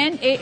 NA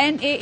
NA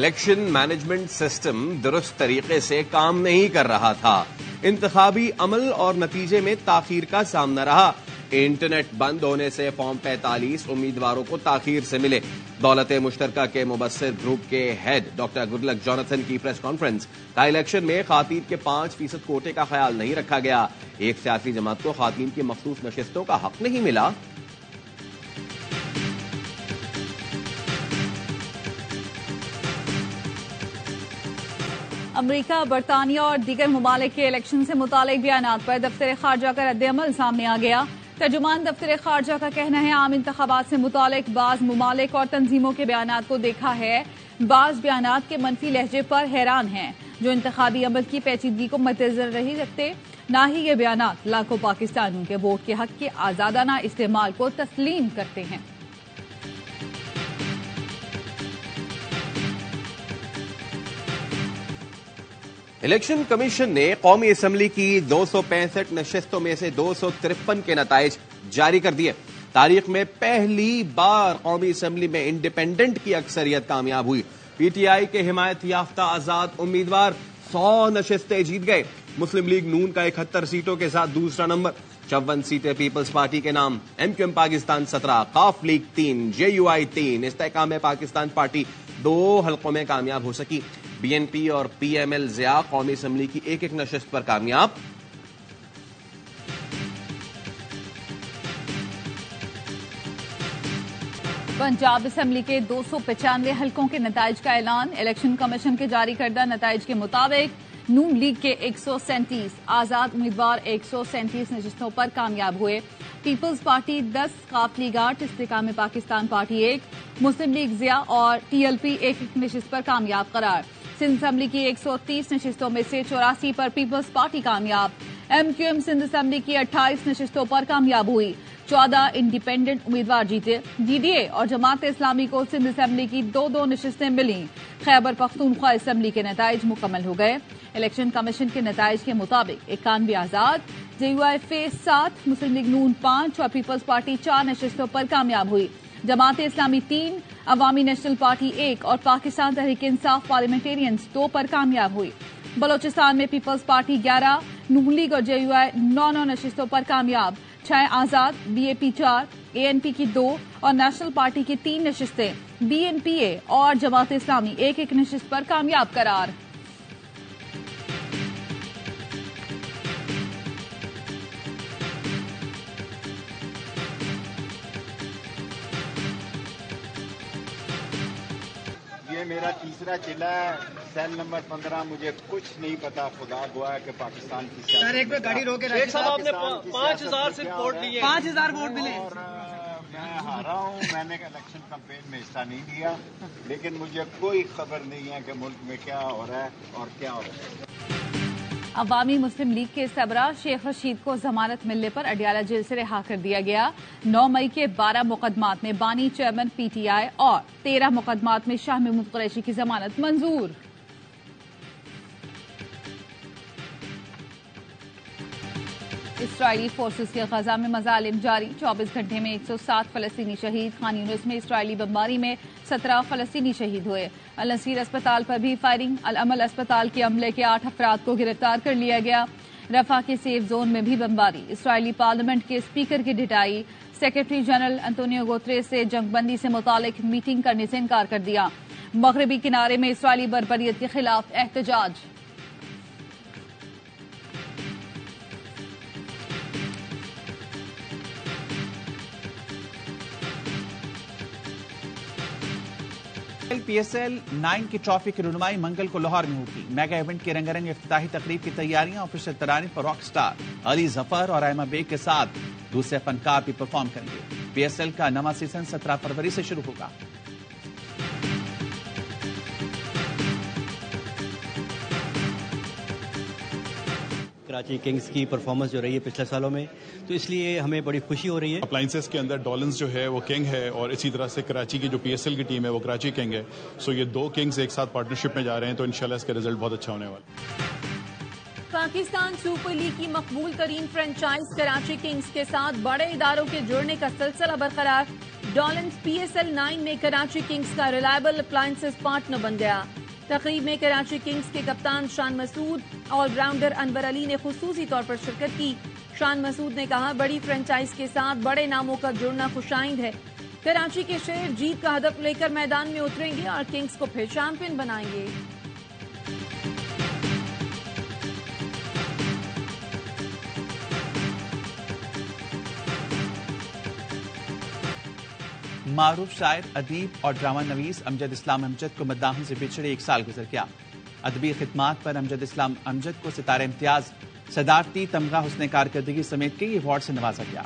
election management system درست طریقے سے کام نہیں کر رہا تھا. انتخابی عمل اور نتیجے میں تاخیر کا سامنا رہا. انٹرنیٹ بند ہونے سے فارم 45 امیدواروں کو تاخیر سے ملے. دولت مشترکہ کے مبصر گروپ کے head doctor Goodluck Jonathan کی پریس کانفرنس. کا الیکشن میں خواتین کے 5% کوٹے کا خیال نہیں رکھا گیا. ایک سیاسی جماعت کو خواتین کی مخصوص نشستوں کا حق نہیں ملا. امریکہ، برطانیہ اور دیگر ممالک کے الیکشن سے متعلق بیانات پر دفتر خارجہ کا رد عمل سامنے آ گیا. ترجمان دفتر خارجہ کا کہنا ہے عام انتخابات سے متعلق بعض ممالک اور تنظیموں کے بیانات کو دیکھا ہے. بعض بیانات کے منفی لہجے پر حیران ہیں جو انتخابی عمل کی پیچیدگی کو مدنظر نہیں رکھتے. نہ ہی یہ بیانات لاکھوں پاکستانیوں کے ووٹ کے حق کے آزادانہ استعمال کو تسلیم کرتے ہیں. الیکشن کمیشن نے قومی اسمبلی کی 265 نشستوں میں سے 253 کے نتائج جاری کر دیے. تاریخ میں پہلی بار قومی اسمبلی میں انڈیپینڈنٹ کی اکثریت کامیاب ہوئی. پی ٹی آئی کے حمایت یافتہ آزاد امیدوار 100 نشستیں جیت گئے. مسلم لیگ نون کا 71 سیٹوں کے ساتھ دوسرا نمبر. 54 سیٹیں پیپلز پارٹی کے نام. ایم کیو ایم پاکستان 17, قاف لیگ 3, جے یو آئی 3. استحکام پاکستان پارٹی 2 حلقوں میں کامیاب ہو سکی. بی این پی اور پی ایم ایل ضیاء قومی اسمبلی کی ایک نشست پر کامیاب. پنجاب اسمبلی کے 295 حلقوں کے نتائج کا اعلان. الیکشن کمیشن کے جاری کردہ نتائج کے مطابق نون لیگ کے 137, آزاد امیدوار 137 نشستوں پر کامیاب ہوئے. پیپلز پارٹی 10, قاف لیگ 8, استحکام پاکستان پارٹی 1, مسلم لیگ ضیاء اور ٹی ایل پی ایک نشست پر کامیاب قرار. سندھ اسمبلی کی 130 نشستوں میں سے 84 پر پیپلز پارٹی کامیاب. ایم کیو ایم سندھ اسمبلی کی 28 نشستوں پر کامیاب ہوئی. 14 انڈیپینڈنٹ امیدوار جیتے. ڈی ڈی اے اور جماعت اسلامی کو سندھ اسمبلی کی 2 نشستیں ملیں. خیبر پختونخوا اسمبلی کے نتائج مکمل ہو گئے. الیکشن کمیشن کے نتائج کے مطابق 91 آزاد, جے یو آئی فیس 7, مسلم لیگ نون 5 اور پیپلز پارٹی 4 نشستوں پر کامیاب ہوئی. جماعت اسلامی 3, عوامی نیشنل پارٹی 1 اور پاکستان تحریک انصاف پارلیمنٹیرینز 2 پر کامیاب ہوئی. بلوچستان میں پیپلز پارٹی 11, نون لیگ اور جے یو آئی 9 نشستوں پر کامیاب. 6 آزاد, be a P 4, a N P کی 2 اور نیشنل پارٹی کی 3 نشستیں. بی این پی اے اور جماعت اسلامی ایک نشست پر کامیاب قرار. میرا تیسرا چلا ہے, سیل نمبر 15. مجھے کچھ نہیں پتا, خدا گواہ ہے کہ پاکستان کی سر ایک پہ گاڑی روکے شیخ صاحب آپ نے 5000 سے ووٹ لیے, 5000 ووٹ ملے. اور میں ہارا ہوں. میں نے الیکشن کمپین میں حصہ نہیں لیا, لیکن مجھے کوئی خبر نہیں ہے کہ ملک میں کیا ہو رہا ہے اور کیا ہو رہا ہے. عوامی مسلم لیگ کے سربراہ شیخ رشید کو ضمانت ملنے پر اڈیالہ جیل سے رہا کر دیا گیا. 9 مئی کے 12 مقدمات میں بانی چیئرمین پی ٹی آئی اور 13 مقدمات میں شاہ محمود قریشی کی ضمانت منظور. اسرائیلی فورسز کے غزہ میں مظالم جاری. 24 گھنٹے میں 107 فلسطینی شہید. خان یونس میں اسرائیلی بمباری میں 17 فلسطینی شہید ہوئے. النصیر اسپتال پر بھی فائرنگ. العمل اسپتال کے عملے کے 8 افراد کو گرفتار کر لیا گیا. رفح کے سیف زون میں بھی بمباری. اسرائیلی پارلیمنٹ کے اسپیکر کی ڈٹائی. سیکرٹری جنرل انتونیو گوتریس سے جنگ بندی سے متعلق میٹنگ کرنے سے انکار کر دیا. مغربی کنارے میں اسرائیلی بربریت کے خلاف احتجاج. پی ایس ایل 9 کی ٹرافی کی رونمائی منگل کو لاہور میں ہوگی. میگا ایونٹ کی رنگا رنگ افتتاحی تقریب کی تیاریاں. آفیشل ترانیم پر راک سٹار علی ظفر اور ایما بیگ کے ساتھ دوسرے فنکار بھی پرفارم کریں گے. پی ایس ایل کا نواں سیزن 17 فروری سے شروع ہوگا. کراچی کنگز کی پرفارمنس جو رہی ہے پچھلے سالوں میں, تو اس لیے ہمیں بڑی خوشی ہو رہی ہے. اپلائنسز کے اندر ڈولنز جو ہے وہ کنگ ہے, اور اسی طرح سے کراچی کی جو پی ایس ایل کی ٹیم ہے وہ کراچی کنگ ہے. سو یہ 2 کنگز ایک ساتھ پارٹنرشپ میں جا رہے ہیں, تو انشاءاللہ اس کا رزلٹ بہت اچھا ہونے والا ہے. پاکستان سپر لیگ کی مقبول ترین فرنچائز کراچی کنگز کے ساتھ بڑے اداروں کے جڑنے کا سلسلہ برقرار. ڈالنز PSL-9 میں کراچی کنگز کا ریلائبل اپلائنسز پارٹنر بن گیا۔ تقریب میں کراچی کنگز کے کپتان شان مسعود، آل راؤنڈر انور علی نے خصوصی طور پر شرکت کی۔ شان مسعود نے کہا، بڑی فرنچائز کے ساتھ بڑے ناموں کا جڑنا خوشائند ہے۔ کراچی کے شیر جیت کا ہدف لے کر میدان میں اتریں گے اور کنگز کو پھر چیمپئن بنائیں گے۔ معروف شاعر، ادیب اور ڈرامہ نویس امجد اسلام امجد کو مداحوں سے بچھڑے 1 سال گزر گیا۔ ادبی خدمات پر امجد اسلام امجد کو ستارہ امتیاز، صدارتی تمغہ حسن کارکردگی سمیت کئی ایوارڈ سے نوازا گیا۔